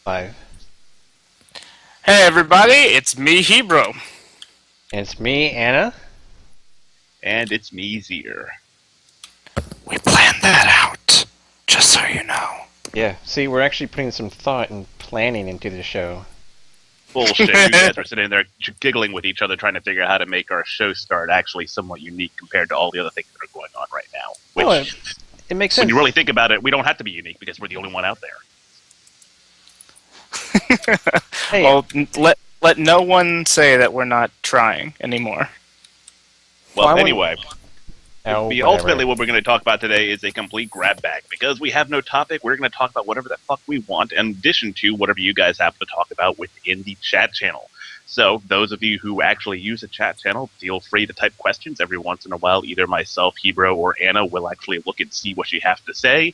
Five. Hey everybody, it's me, Hebrew. And it's me, Anna. And it's me, Zier. We planned that out, just so you know. Yeah, see, we're actually putting some thought and planning into the show. Bullshit. You guys were sitting there giggling with each other trying to figure out how to make our show start actually somewhat unique compared to all the other things that are going on right now. Which, Well, it makes sense. when you really think about it, we don't have to be unique because we're the only one out there. Hey, Well, let no one say that we're not trying anymore. Well, Well, anyway, whatever. ultimately what we're going to talk about today is a complete grab bag. Because we have no topic, we're going to talk about whatever the fuck we want, in addition to whatever you guys have to talk about within the chat channel. So, those of you who actually use the chat channel, feel free to type questions every once in a while. Either myself, Hebrew, or Anna will actually look and see what you have to say.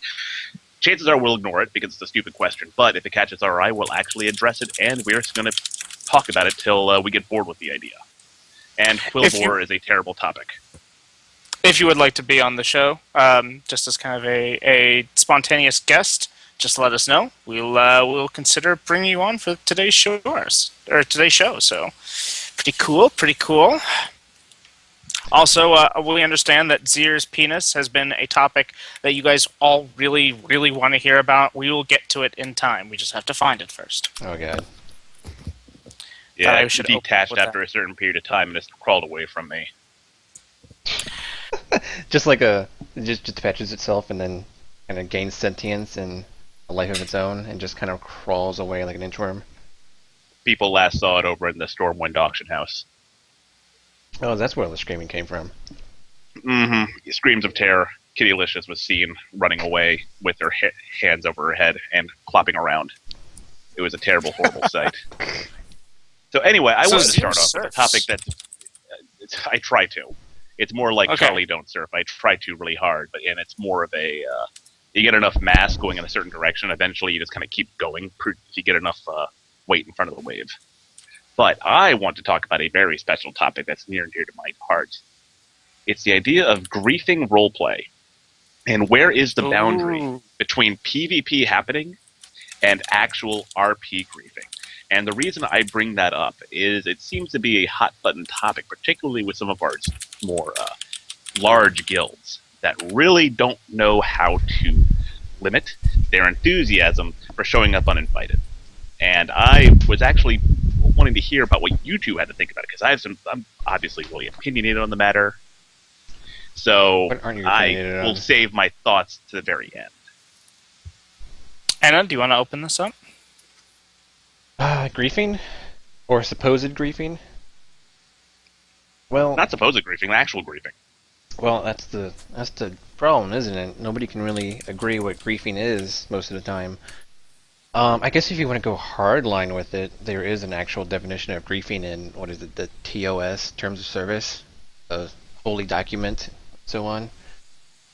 Chances are we'll ignore it because it's a stupid question, but if it catches our eye, we'll actually address it, and we're just going to talk about it till we get bored with the idea. And Quillbore is a terrible topic. If you would like to be on the show, just as kind of a spontaneous guest, just let us know. We'll consider bringing you on for today's show. So, pretty cool. Also, we understand that Zier's penis has been a topic that you guys all really, really want to hear about. We will get to it in time. We just have to find it first. Oh, God. Yeah, I it should detached open with after a certain period of time and it's crawled away from me. Just like it just attaches itself and then kind of gains sentience and a life of its own and just kind of crawls away like an inchworm. People last saw it over in the Stormwind auction house. Oh, that's where the screaming came from. Mm-hmm. Screams of terror. Kittylicious was seen running away with her hands over her head and clopping around. It was a terrible, horrible sight. So anyway, I wanted to start off with a topic that I try to. It's more like Okay. Charlie Don't Surf. I try to really hard, and it's more of a you get enough mass going in a certain direction, eventually you just kind of keep going if you get enough weight in front of the wave. But I want to talk about a very special topic that's near and dear to my heart. It's the idea of griefing roleplay. And where is the boundary between PvP happening and actual RP griefing? And the reason I bring that up is it seems to be a hot button topic, particularly with some of our more large guilds that really don't know how to limit their enthusiasm for showing up uninvited. And I was actually wanting to hear about what you two had to think about it, because I'm obviously really opinionated on the matter. So What aren't you I opinionated on? will save my thoughts to the very end. Anna, do you want to open this up? Griefing? Or supposed griefing? Well, Not supposed griefing, actual griefing. well, that's the problem, isn't it? Nobody can really agree what griefing is most of the time. I guess if you want to go hardline with it, there is an actual definition of griefing in, what is it, the TOS, Terms of Service, a holy document, so on.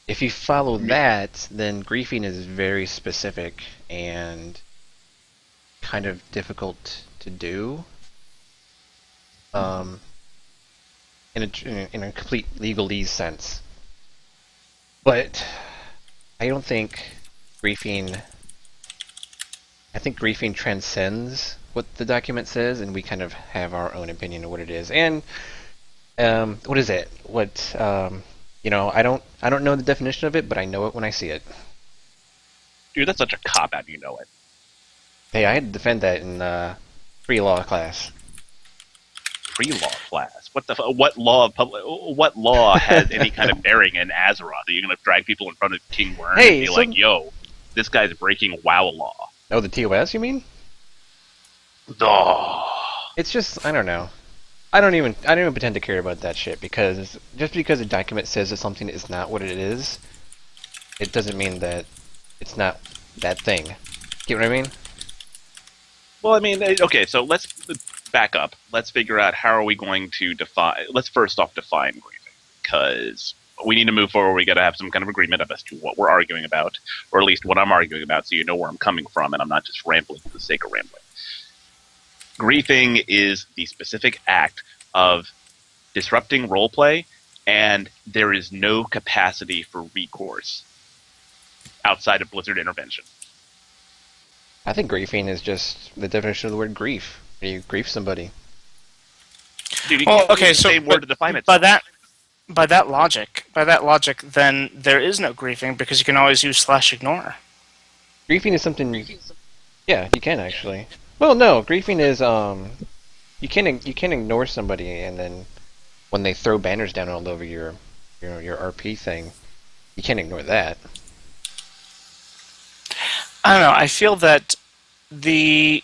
If you follow that, then griefing is very specific and kind of difficult to do. In a complete legalese sense. But I don't think griefing. I think griefing transcends what the document says, and we kind of have our own opinion of what it is. And what is it? I don't know the definition of it, but I know it when I see it. Dude, that's such a cop-out, you know it. Hey, I had to defend that in pre-law class. Pre-law class. What law has any kind of bearing in Azeroth? Are you going to drag people in front of King Wyrn and be like, yo, this guy's breaking WoW law? Oh, the TOS, you mean? Oh. It's just, I don't know. I don't even pretend to care about that shit, because just because a document says that something is not what it is, it doesn't mean that it's not that thing. Get what I mean? Well, I mean, okay, so let's back up. Let's figure out how are we going to define. Let's first off define griefing, because we need to move forward. We got to have some kind of agreement as to what we're arguing about, or at least what I'm arguing about, so you know where I'm coming from, and I'm not just rambling for the sake of rambling. Griefing is the specific act of disrupting roleplay, and there is no capacity for recourse outside of Blizzard intervention. I think griefing is just the definition of the word grief. You grief somebody. Dude, you Well, can't use okay, the so same word to define by itself. that logic, then there is no griefing because you can always use slash ignore. Griefing is something. Yeah, you can actually. Well, no, griefing is you can ignore somebody and then when they throw banners down all over your RP thing, you can't ignore that. I don't know. I feel that the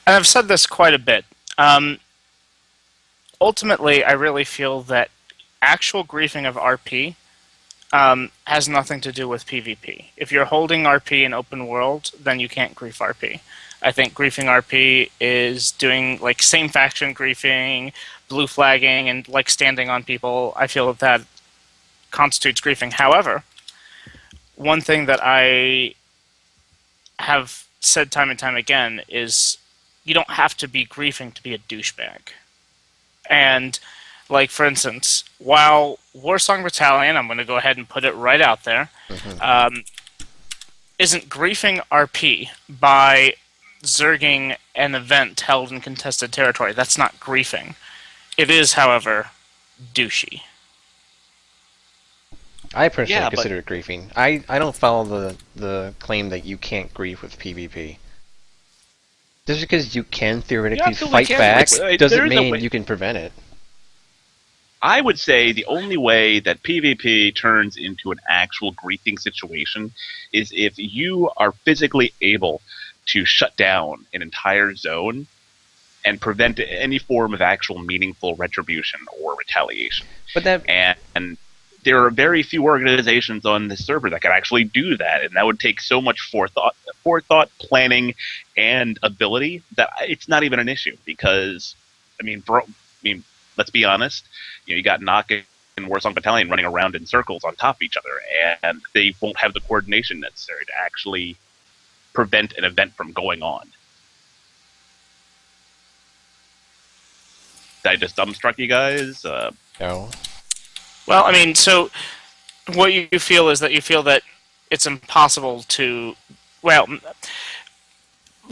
and I've said this quite a bit. Um, Ultimately, I really feel that actual griefing of RP has nothing to do with PvP. If you're holding RP in open world, then you can't grief RP. I think griefing RP is doing like same faction griefing, blue flagging, and like standing on people. I feel that that constitutes griefing. However, one thing that I have said time and time again is you don't have to be griefing to be a douchebag. And like for instance, while Warsong Battalion, I'm going to go ahead and put it right out there, Hmm. um, isn't griefing RP by zerging an event held in contested territory. That's not griefing. It is, however, douchey. I personally Yeah, but consider it griefing. I don't follow the claim that you can't grief with PvP. Just because you can you theoretically absolutely fight can. back There doesn't is a mean way. you can prevent it. I would say the only way that PvP turns into an actual griefing situation is if you are physically able to shut down an entire zone and prevent any form of actual meaningful retribution or retaliation. But that And there are very few organizations on this server that can actually do that, and that would take so much forethought, planning, and ability that it's not even an issue. Because, let's be honest. You got Nock and Warsong Battalion running around in circles on top of each other, and they won't have the coordination necessary to actually prevent an event from going on. Did I just dumbstruck you guys? no. Well, I mean, so what you feel is that you feel that it's impossible to, well,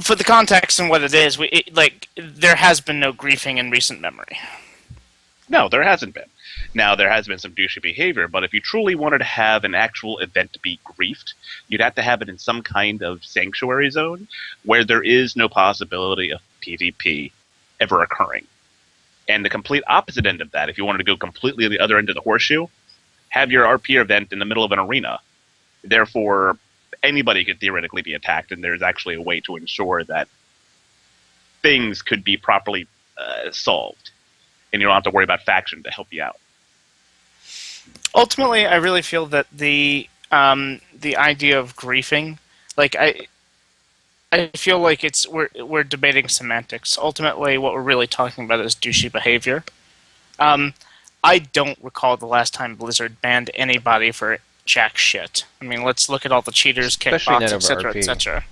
for the context and what it is, like there has been no griefing in recent memory. No, there hasn't been. Now, there has been some douchey behavior, but if you truly wanted to have an actual event to be griefed, you'd have to have it in some kind of sanctuary zone where there is no possibility of PvP ever occurring. And the complete opposite end of that, if you wanted to go completely to the other end of the horseshoe, have your RP event in the middle of an arena. Therefore, anybody could theoretically be attacked, and there's actually a way to ensure that things could be properly solved, and you don't have to worry about faction to help you out. Ultimately, I really feel that the idea of griefing, like I feel like we're debating semantics. Ultimately, what we're really talking about is douchey behavior. Um, I don't recall the last time Blizzard banned anybody for jack shit. I mean, let's look at all the cheaters, Especially kickbots, not over etc., RP. etc.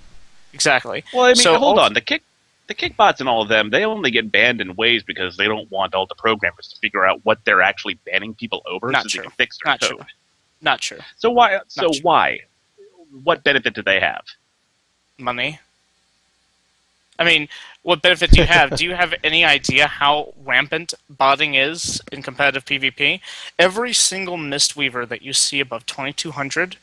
Exactly. Well, I mean, So hold on. The kickbots and all of them, they only get banned in ways because they don't want all the programmers to figure out what they're actually banning people over Not so true. they can fix their Not code. true. Not true. So why? Not true. Why? What benefit do they have? Money. I mean, what benefit do you have? Do you have any idea how rampant botting is in competitive PvP? Every single Mistweaver that you see above 2200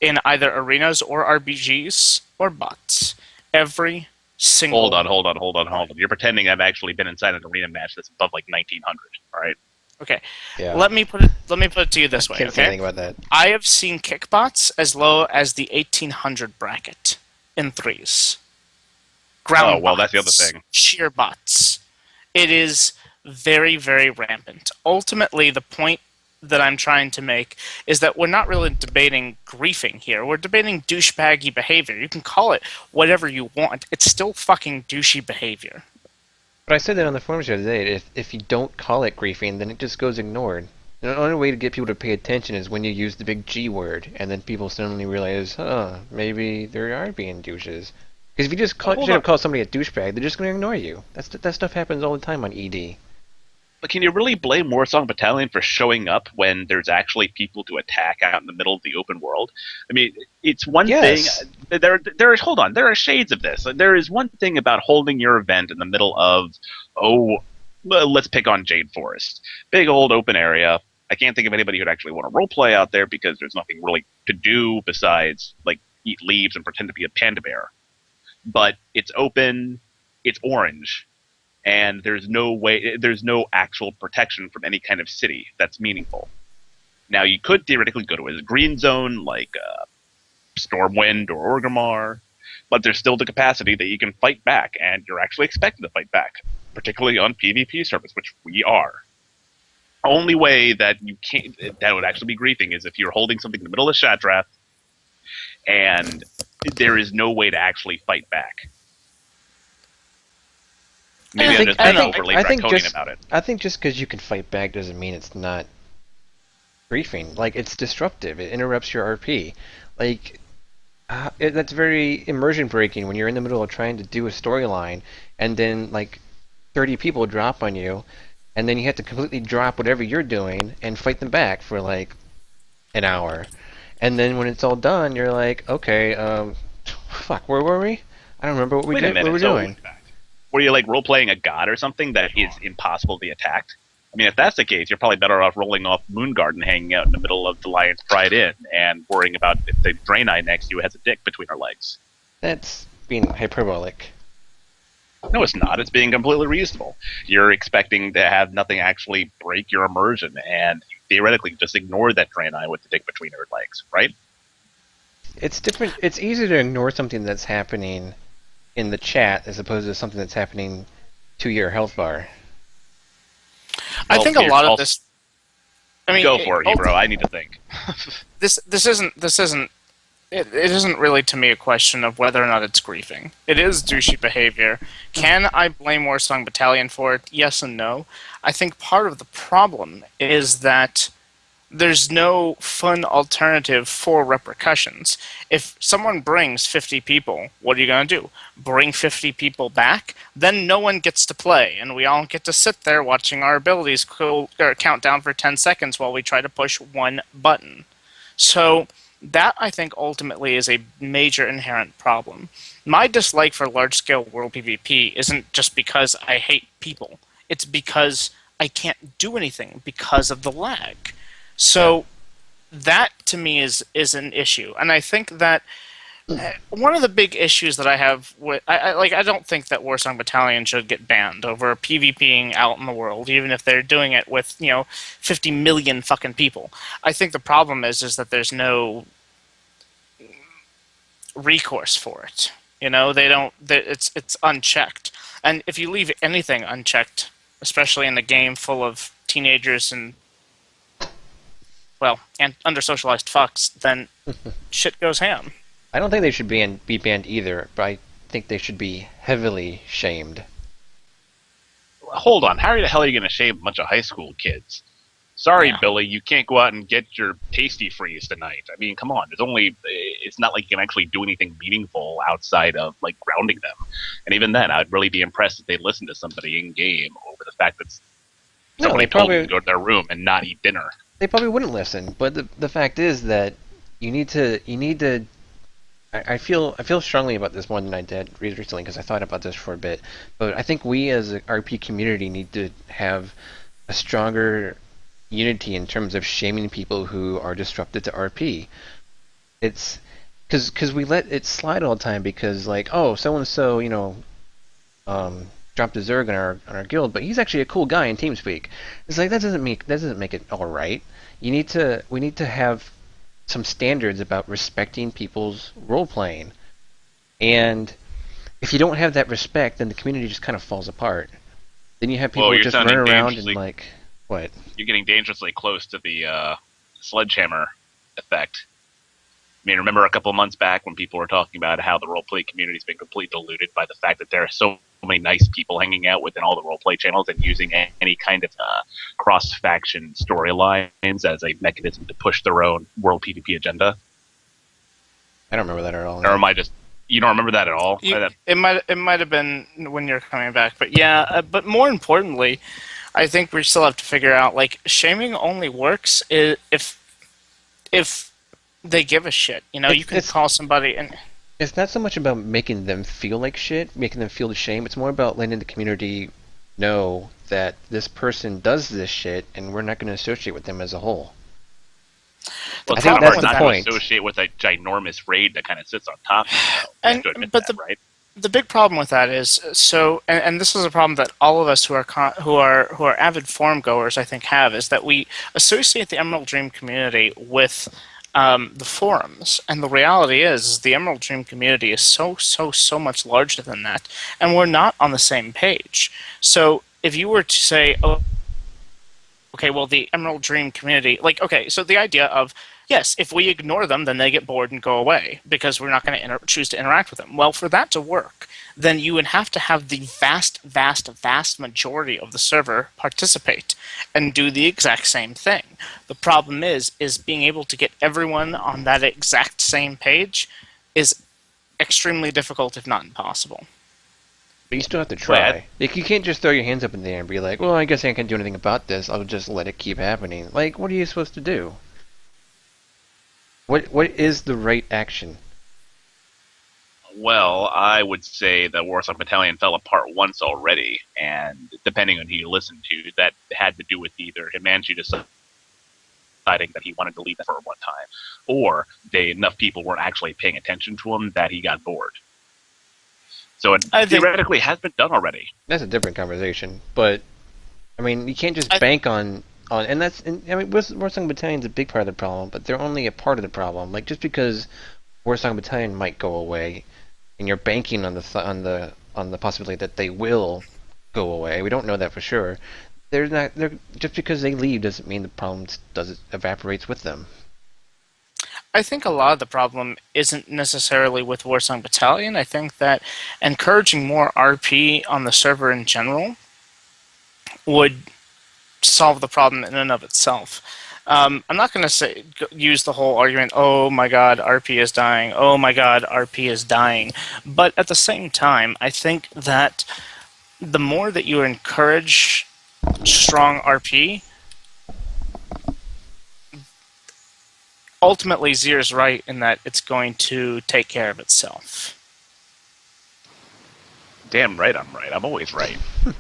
in either arenas or RBGs or bots. Every single. Hold on. You're pretending I've actually been inside an arena match that's above like 1900, all right? Okay, Yeah. let me put it to you this way. Can't say Okay, anything about that. I have seen kickbots as low as the 1800 bracket in threes. Ground Oh, well, that's the other bots, thing. sheer bots. It is very, very rampant. Ultimately, the point that I'm trying to make is that we're not really debating griefing here. We're debating douchebaggy behavior. You can call it whatever you want. It's still fucking douchey behavior. But I said that on the forums the other day. If you don't call it griefing, then it just goes ignored. And the only way to get people to pay attention is when you use the big G word, and then people suddenly realize, maybe they are being douches. Because if you just Hold straight on. up call somebody a douchebag, they're just going to ignore you. That stuff happens all the time on ED. But can you really blame Warsong Battalion for showing up when there's actually people to attack out in the middle of the open world? I mean, it's one thing. Yes. Hold on. There are shades of this. There is one thing about holding your event in the middle of, well, let's pick on Jade Forest, big old open area. I can't think of anybody who'd actually want to roleplay out there because there's nothing really to do besides like eat leaves and pretend to be a panda bear. But it's open. It's orange. And there's no actual protection from any kind of city that's meaningful. Now, you could theoretically go to a green zone like Stormwind or Orgrimmar, but there's still the capacity that you can fight back, and you're actually expected to fight back, particularly on PvP servers, which we are. Only way that that would actually be griefing is if you're holding something in the middle of Shattrath, and there is no way to actually fight back. Maybe I'm just being overly draconian about it. I think just because you can fight back doesn't mean it's not griefing. Like, it's disruptive. It interrupts your RP. Like, that's very immersion breaking when you're in the middle of trying to do a storyline, and then like 30 people drop on you, and then you have to completely drop whatever you're doing and fight them back for like an hour. And then when it's all done, you're like, okay, fuck, where were we? I don't remember what we did. What were we doing? Were you like role-playing a god or something that is impossible to be attacked? I mean, if that's the case, you're probably better off rolling off Moongarden hanging out in the middle of the Lion's Pride Inn and worrying about if the Draenei next to you has a dick between her legs. That's being hyperbolic. No, it's not. It's being completely reasonable. You're expecting to have nothing actually break your immersion, and you theoretically just ignore that Draenei with the dick between her legs, right? It's different. It's easy to ignore something that's happening in the chat as opposed to something that's happening to your health bar. I think a lot of this. I mean, go for it, bro. I need to think. This isn't. It isn't really to me a question of whether or not it's griefing. It is douchey behavior. Can I blame Warsong Battalion for it? Yes and no. I think part of the problem is that there's no fun alternative for repercussions. If someone brings 50 people, what are you going to do? Bring 50 people back? Then no one gets to play, and we all get to sit there watching our abilities count down for 10 seconds while we try to push one button. So that, I think, ultimately is a major inherent problem. My dislike for large-scale world PvP isn't just because I hate people. It's because I can't do anything because of the lag. So that, to me, is an issue. And I think that one of the big issues that I have with... I don't think that Warsong Battalion should get banned over PvPing out in the world, even if they're doing it with, 50 million fucking people. I think the problem is that there's no recourse for it. They don't... It's unchecked. And if you leave anything unchecked, especially in a game full of teenagers and under-socialized fucks, then shit goes ham. I don't think they should be banned either, but I think they should be heavily shamed. Hold on, how the hell are you going to shame a bunch of high school kids? Sorry, Billy, you can't go out and get your Tasty Freeze tonight. I mean, come on, it's not like you can actually do anything meaningful outside of, like, grounding them. And even then, I'd really be impressed if they listened to somebody in-game over the fact that somebody told them to go to their room and not eat dinner. They probably wouldn't listen, but the fact is that you need to. I feel strongly about this more than I did recently because I thought about this for a bit. But I think we as an RP community need to have a stronger unity in terms of shaming people who are disruptive to RP. It's because we let it slide all the time because so and so dropped a Zerg on our guild, but he's actually a cool guy in TeamSpeak. It's like that doesn't make it all right. We need to have some standards about respecting people's role playing, and if you don't have that respect, then the community just kind of falls apart. Then you have people who just run around and what? You're getting dangerously close to the sledgehammer effect. I mean, remember a couple of months back when people were talking about how the roleplay community's been completely diluted by the fact that there are so many nice people hanging out within all the roleplay channels and using any kind of cross-faction storylines as a mechanism to push their own world PvP agenda? I don't remember that at all. Or am I just... You don't remember that at all? It might have been when you're coming back, but yeah. But more importantly, I think we still have to figure out, like, shaming only works if they give a shit. You know, you It's can it's call somebody and it's not so much about making them feel like shit, making them feel the shame. It's more about letting the community know that this person does this shit, and we're not going to associate with them as a whole. the Well, I it's think kind of problem that's hard with the not that, to point. associate with a ginormous raid that kind of sits on top of you, though. You have and to admit but that, right? the big problem with that is so, and this is a problem that all of us who are avid forum goers, I think, have, is that we associate the Emerald Dream community with the forums, and the reality is the Emerald Dream community is so much larger than that, and we're not on the same page. So if you were to say, oh, okay, well, the Emerald Dream community, like, okay, so the idea of, yes, if we ignore them, then they get bored and go away because we're not going to choose to interact with them. Well, for that to work, then you would have to have the vast majority of the server participate and do the exact same thing. The problem is being able to get everyone on that exact same page is extremely difficult, if not impossible. But you still have to Right. try. Like, you can't just throw your hands up in the air and be like, well, I guess I can't do anything about this. I'll just let it keep happening. Like, what are you supposed to do? What is the right action? Well, I would say the Warsaw Battalion fell apart once already, and depending on who you listen to, that had to do with either Himanshu deciding that he wanted to leave for one time, or enough people weren't actually paying attention to him that he got bored. So it I think theoretically has been done already. That's a different conversation. But I mean, you can't just I, bank on, and that's, and, I mean, Warsong Battalion's a big part of the problem, but they're only a part of the problem. Like, just because Warsong Battalion might go away, and you're banking on the possibility that they will go away. We don't know that for sure. They're not. They're just because they leave doesn't mean the problem does evaporates with them. I think a lot of the problem isn't necessarily with Warsong Battalion. I think that encouraging more RP on the server in general would solve the problem in and of itself. I'm not going to use the whole argument, oh my god, RP is dying, oh my god, RP is dying. But at the same time, I think that the more that you encourage strong RP, ultimately Zier's right in that it's going to take care of itself. Damn right I'm right. I'm always right.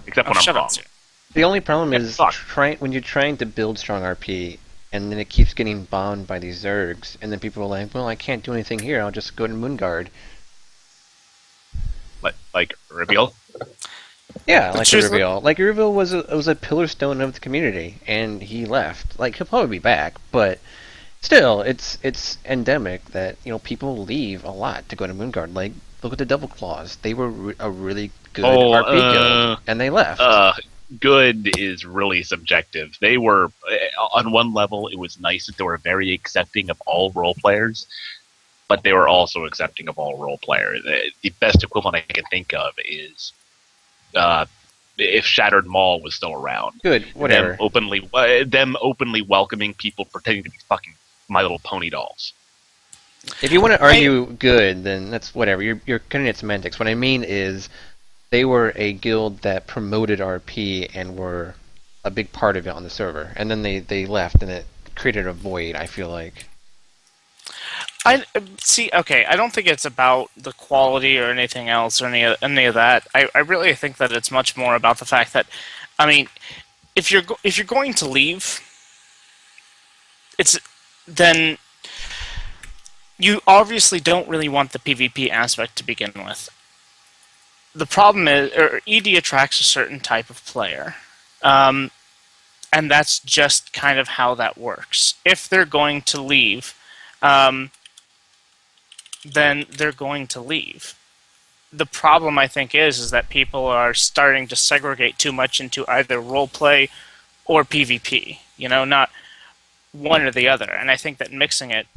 Except when I'm Shut wrong. up, Zier. The only problem Yeah, is fuck. when you're trying to build strong RP, and then it keeps getting bombed by these Zergs, and then people are like, well, I can't do anything here. I'll just go to Moonguard. Like reveal? Yeah, like Choose the- Irreveal. Like Irreveal was a pillar stone of the community, and he left. Like, he'll probably be back, but still, it's endemic that people leave a lot to go to Moonguard. Like, look at the Double Claws. They were a really good RP guild, and they left. Good is really subjective. They were, on one level, it was nice that they were very accepting of all role players, but they were also accepting of all role players. The best equivalent I can think of is if Shattered Mall was still around. Good, whatever. Them openly welcoming people pretending to be fucking My Little Pony dolls. If you want to argue good, then that's whatever. You're cutting at semantics. What I mean is, they were a guild that promoted RP and were a big part of it on the server, and then they left, and it created a void. I feel like. I see. Okay, I don't think it's about the quality or anything else or any of that. I really think that it's much more about the fact that, I mean, if you're going to leave, then you obviously don't really want the PvP aspect to begin with. The problem is, ED attracts a certain type of player, and that's just kind of how that works. If they're going to leave, then they're going to leave. The problem, I think, is that people are starting to segregate too much into either roleplay or PvP. Not one or the other. And I think that mixing it,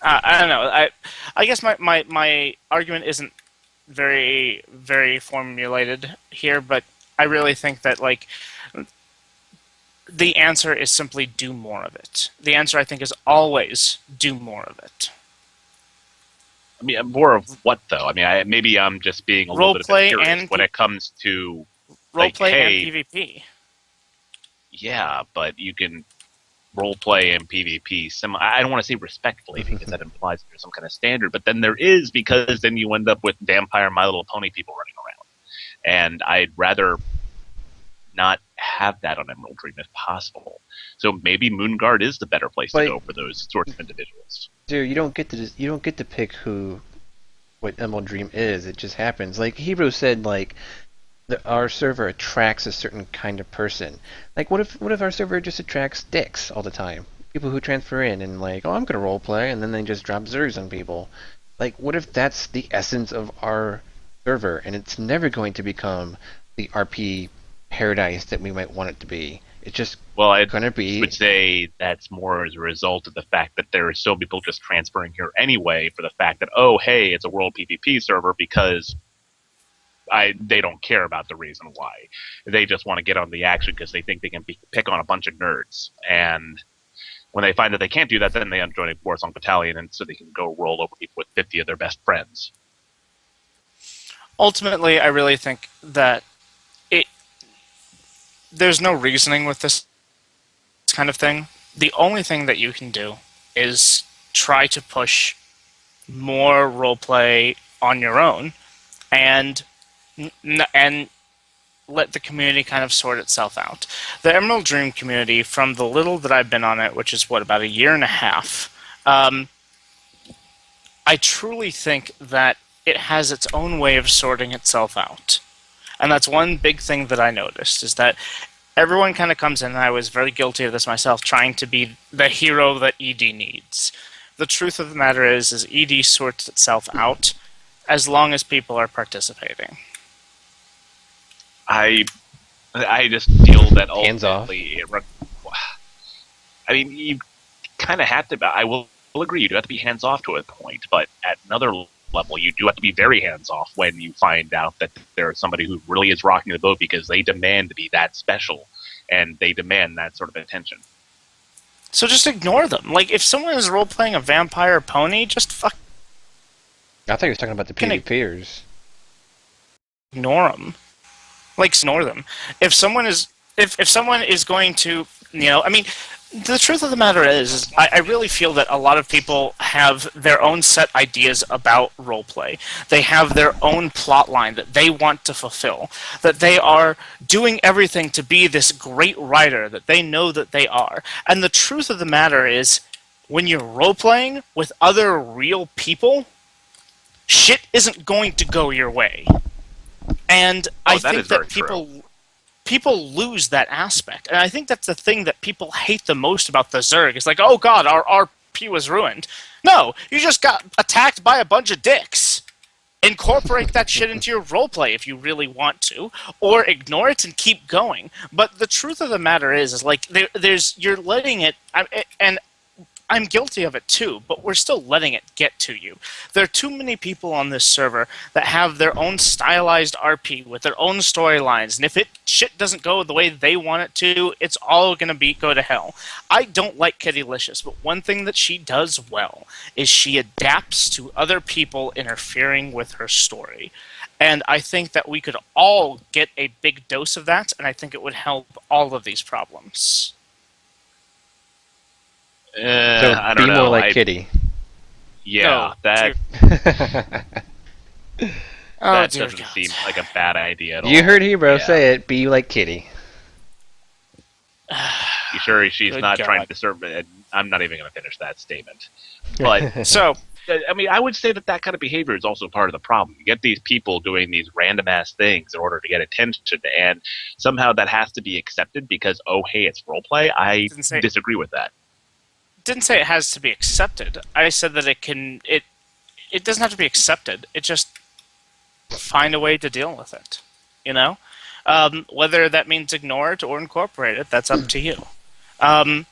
I don't know. I guess my argument isn't very formulated here, but I really think that, like, the answer is simply do more of it. The answer, I think, is always do more of it. I mean, more of what though? I mean, maybe I'm just being a little bit of a Roleplay purist and when it comes to like, roleplay hey, and PvP. yeah, but you can roleplay and PvP. I don't want to say respectfully because that implies there's some kind of standard, but then there is, because then you end up with vampire My Little Pony people running around, and I'd rather not have that on Emerald Dream if possible. So maybe Moonguard is the better place to go for those sorts of individuals. Dude, you don't get to pick what Emerald Dream is. It just happens. Like Hebrew said, like our server attracts a certain kind of person. Like what if our server just attracts dicks all the time? People who transfer in and like, oh, I'm gonna roleplay, and then they just drop Zergs on people. Like what if that's the essence of our server, and it's never going to become the RP paradise that we might want it to be? It's just going to be. I would say that's more as a result of the fact that there are still people just transferring here anyway for the fact that, oh, hey, it's a world PvP server, because they don't care about the reason why. They just want to get on the action because they think they can pick on a bunch of nerds. And when they find that they can't do that, then they end up joining Warsong Battalion, and so they can go roll over people with 50 of their best friends. Ultimately, I really think that there's no reasoning with this kind of thing. The only thing that you can do is try to push more roleplay on your own, and let the community kind of sort itself out. The Emerald Dream community, from the little that I've been on it, which is about a year and a half, I truly think that it has its own way of sorting itself out. And that's one big thing that I noticed, is that everyone kind of comes in, and I was very guilty of this myself, trying to be the hero that ED needs. The truth of the matter is ED sorts itself out as long as people are participating. I just feel that Hands off. ultimately, I mean, you kind of have to. I will agree, you do have to be hands off to a point, but at another level, you do have to be very hands off when you find out that there's somebody who really is rocking the boat because they demand to be that special and they demand that sort of attention. So just ignore them. Like, if someone is role-playing a vampire pony, just fuck. I thought you were talking about the PvPers. Ignore them. Like, ignore them. If someone is going to, I mean, the truth of the matter is I really feel that a lot of people have their own set ideas about roleplay. They have their own plot line that they want to fulfill, that they are doing everything to be this great writer that they know that they are. And the truth of the matter is, when you're roleplaying with other real people, shit isn't going to go your way. And I think that people lose that aspect. And I think that's the thing that people hate the most about the Zerg. It's like, oh god, our RP was ruined. No, you just got attacked by a bunch of dicks. Incorporate that shit into your roleplay if you really want to, or ignore it and keep going. But the truth of the matter is like, you're letting it, and I'm guilty of it too, but we're still letting it get to you. There are too many people on this server that have their own stylized RP with their own storylines, and if shit doesn't go the way they want it to, it's all going to go to hell. I don't like Kittylicious, but one thing that she does well is she adapts to other people interfering with her story. And I think that we could all get a big dose of that, and I think it would help all of these problems. So I don't be know. more like Kitty. Yeah, No, that Oh, doesn't God. seem like a bad idea at all. You heard Hebrew Yeah. say it. Be like Kitty. You sure she's Good not God. trying to serve? I'm not even going to finish that statement. But So, I mean, I would say that kind of behavior is also part of the problem. You get these people doing these random ass things in order to get attention, and somehow that has to be accepted because, oh, hey, it's roleplay. I disagree with that. didn't say it has to be accepted. I said that it doesn't have to be accepted. It just find a way to deal with it. Whether that means ignore it or incorporate it, that's up to you. I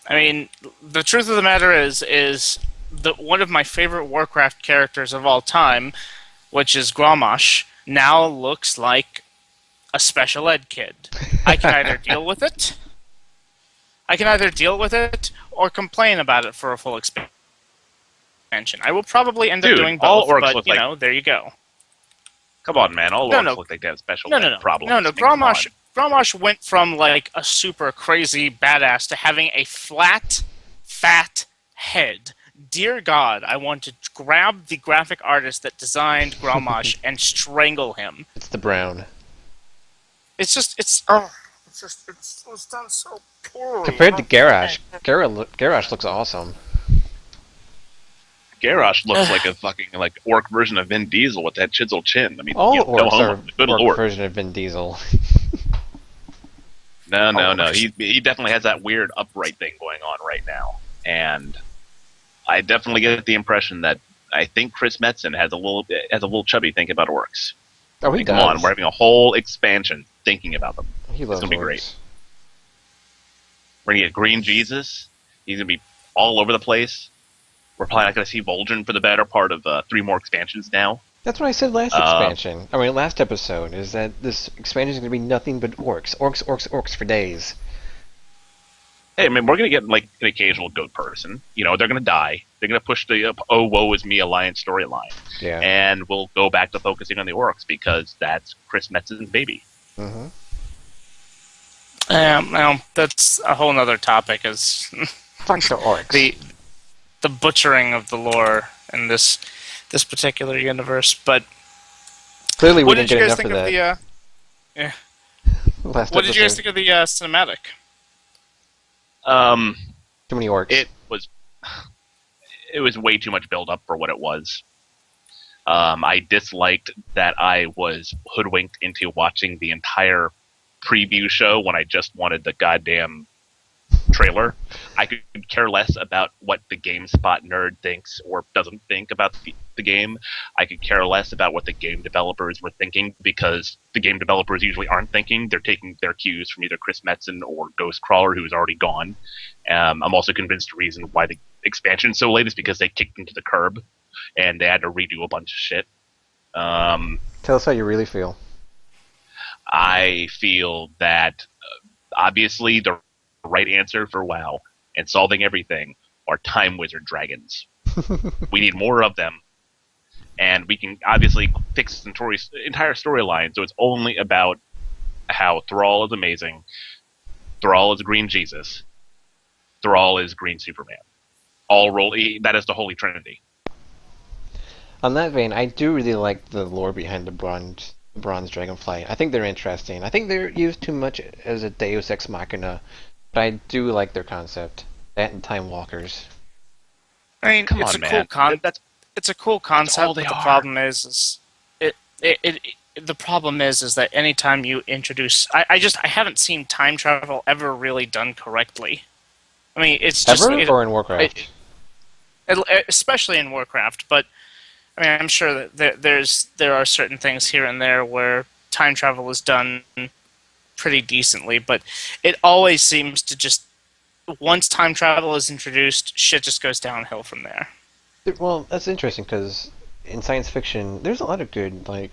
mean, the truth of the matter is that one of my favorite Warcraft characters of all time, which is Grommash, now looks like a special ed kid. I can either deal with it. Or complain about it for a full expansion. I will probably end up doing both, all orcs but, look like, there you go. Come on, man. All No, orcs no. look like they have special No. problems. No. I mean, come on. Grommash went from like a super crazy badass to having a flat, fat head. Dear God, I want to grab the graphic artist that designed Grommash and strangle him. It's the brown. It's done so poorly. Compared to Garrosh, Garrosh looks awesome. Garrosh looks like a fucking like orc version of Vin Diesel with that chiseled chin. I mean, All no orcs homo. are Good orc lord. version of Vin Diesel. No. He definitely has that weird upright thing going on right now, and I definitely get the impression that I think Chris Metzen has a little chubby think about orcs. Oh, he Come does. on, we're having a whole expansion thinking about them. He loves gonna be orcs. great. We're gonna get Green Jesus. He's gonna be all over the place. We're probably not gonna see Vol'jin for the better part of 3 more expansions now. That's what I said last expansion. I mean, last episode, is that this expansion is going to be nothing but orcs. Orcs for days. Hey, I mean, we're gonna get like an occasional goat person. You know, they're gonna die. They're gonna push the "Oh, woe is me" alliance storyline, Yeah. and we'll go back to focusing on the orcs because that's Chris Metzen's baby. Mm-hmm. Well, that's a whole nother topic. Is Fuck the orcs. the butchering of the lore in this particular universe. But Clearly, we what didn't did you get guys enough think of of that. the? Last What did you guys episode. think of the cinematic? Too many orcs. It was way too much build up for what it was. I disliked that I was hoodwinked into watching the entire preview show when I just wanted the goddamn trailer. I could care less about what the GameSpot nerd thinks or doesn't think about the game. I could care less about what the game developers were thinking because the game developers usually aren't thinking. They're taking their cues from either Chris Metzen or Ghostcrawler, who's already gone. I'm also convinced the reason why the expansion's so late is because they kicked them to the curb and they had to redo a bunch of shit. Tell us how you really feel. I feel that obviously the right answer for WoW and solving everything are time wizard dragons. We need more of them, and we can obviously fix the entire storyline. So it's only about how Thrall is amazing, Thrall is Green Jesus, Thrall is Green Superman. That is the Holy Trinity. On that vein, I do really like the lore behind the bronze dragonfly. I think they're interesting. I think they're used too much as a Deus Ex Machina, but I do like their concept. That and Time Walkers. I mean, Come it's on, a man. it's a cool concept. all they But the are. problem is the problem is that anytime you introduce, I haven't seen time travel ever really done correctly. I mean, it's just Ever or in Warcraft? especially in Warcraft. But I mean, I'm sure that there are certain things here and there where time travel is done pretty decently, but it always seems to just once time travel is introduced, shit just goes downhill from there. Well, that's interesting because in science fiction, there's a lot of good like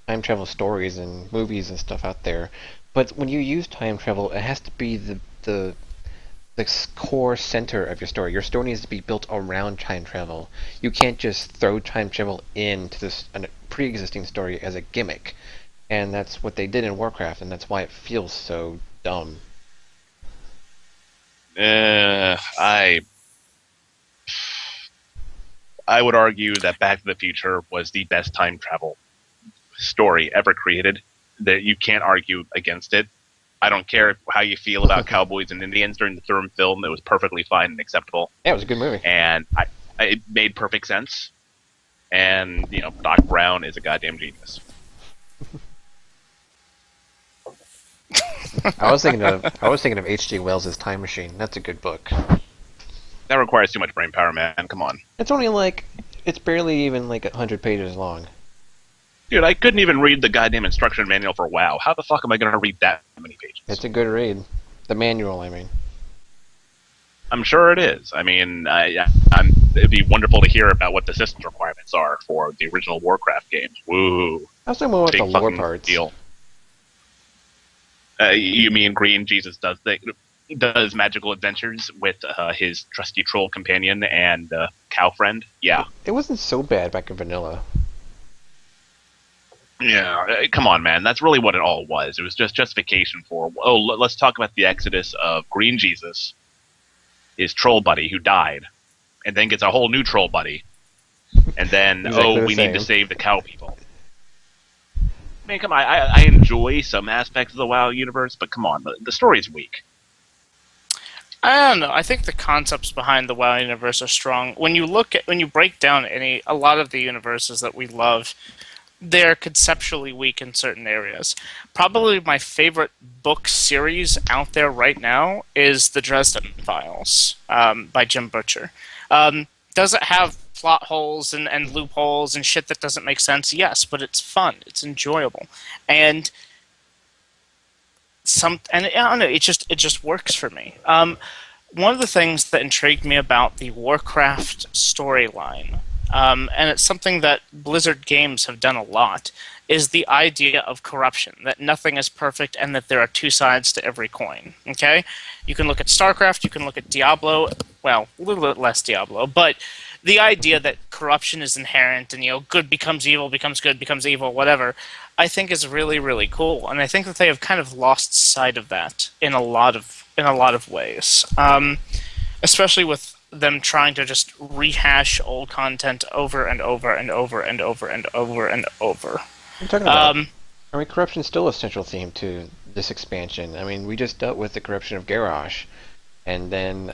time travel stories and movies and stuff out there. But when you use time travel, it has to be the core center of your story. Your story needs to be built around time travel. You can't just throw time travel into this a pre-existing story as a gimmick. And that's what they did in Warcraft, and that's why it feels so dumb. I would argue that Back to the Future was the best time travel story ever created. That you can't argue against it. I don't care how you feel about cowboys and Indians during the third film; it was perfectly fine and acceptable. Yeah, it was a good movie. And it made perfect sense. And you know, Doc Brown is a goddamn genius. I was thinking of H.G. Wells' Time Machine. That's a good book. That requires too much brain power, man. Come on. It's barely even like 100 pages long. Dude, I couldn't even read the goddamn instruction manual for WoW. How the fuck am I going to read that many pages? It's a good read. The manual, I mean. I'm sure it is. I mean, it'd be wonderful to hear about what the systems requirements are for the original Warcraft games. Woo. I was talking more about Big the lore fucking parts. deal. You mean Green Jesus does magical adventures with his trusty troll companion and cow friend? Yeah. It wasn't so bad back in vanilla. Yeah, come on, man. That's really what it all was. It was just justification for, let's talk about the exodus of Green Jesus, his troll buddy who died, and then gets a whole new troll buddy. And then, Exactly the we need to same. save the cow people. I mean, come on. I enjoy some aspects of the WoW universe, but come on, the story is weak. I don't know. I think the concepts behind the WoW universe are strong. When you break down a lot of the universes that we love, they're conceptually weak in certain areas. Probably my favorite book series out there right now is the Dresden Files by Jim Butcher. Does it have plot holes and loopholes and shit that doesn't make sense? Yes, but it's fun. It's enjoyable, and I don't know. It just works for me. One of the things that intrigued me about the Warcraft storyline, and it's something that Blizzard games have done a lot, is the idea of corruption, that nothing is perfect and that there are two sides to every coin. Okay? You can look at StarCraft, you can look at Diablo, well, a little bit less Diablo, but the idea that corruption is inherent and, good becomes evil, becomes good, becomes evil, whatever, I think is really, really cool. And I think that they have kind of lost sight of that in a lot of ways. Especially with them trying to just rehash old content over and over and over and over and over and over. I'm talking about. I mean, corruption's still a central theme to this expansion. I mean, we just dealt with the corruption of Garrosh, and then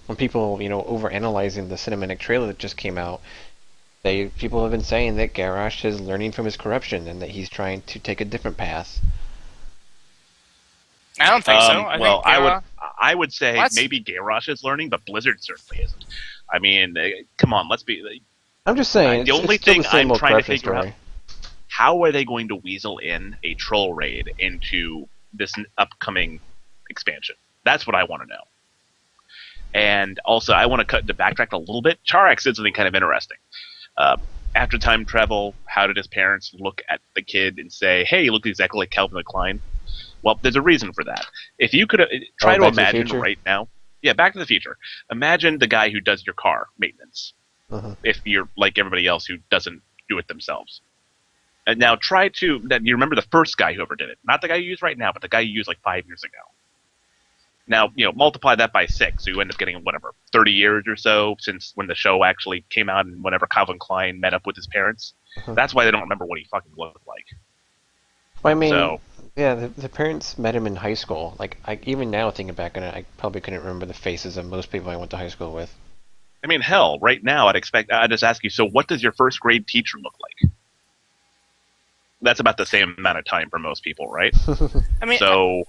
when people, overanalyzing the cinematic trailer that just came out, people have been saying that Garrosh is learning from his corruption and that he's trying to take a different path. I don't think so. I would say what? maybe Garrosh is learning, but Blizzard certainly isn't. I mean, come on, let's be. I'm just saying. The only it's still thing the same I'm old trying to corruption figure out, story. how are they going to weasel in a troll raid into this upcoming expansion? That's what I want to know. And also, I want to backtrack a little bit. Charax did something kind of interesting. After time travel, how did his parents look at the kid and say, "Hey, you look exactly like Calvin Klein"? Well, there's a reason for that. If you could try to Back to the imagine Future? right now, yeah, Back to the Future. Imagine the guy who does your car maintenance. Uh-huh. If you're like everybody else who doesn't do it themselves. And now try to. Then you remember the first guy who ever did it, not the guy you use right now, but the guy you used like 5 years ago. Now, multiply that by 6, so you end up getting, 30 years or so since when the show actually came out and whenever Calvin Klein met up with his parents. Uh-huh. That's why they don't remember what he fucking looked like. Well, I mean, So- yeah, the parents met him in high school. Like, even now thinking back on it, I probably couldn't remember the faces of most people I went to high school with. I mean, hell, right now I'd just ask you, so what does your first grade teacher look like? That's about the same amount of time for most people, right? I mean, So,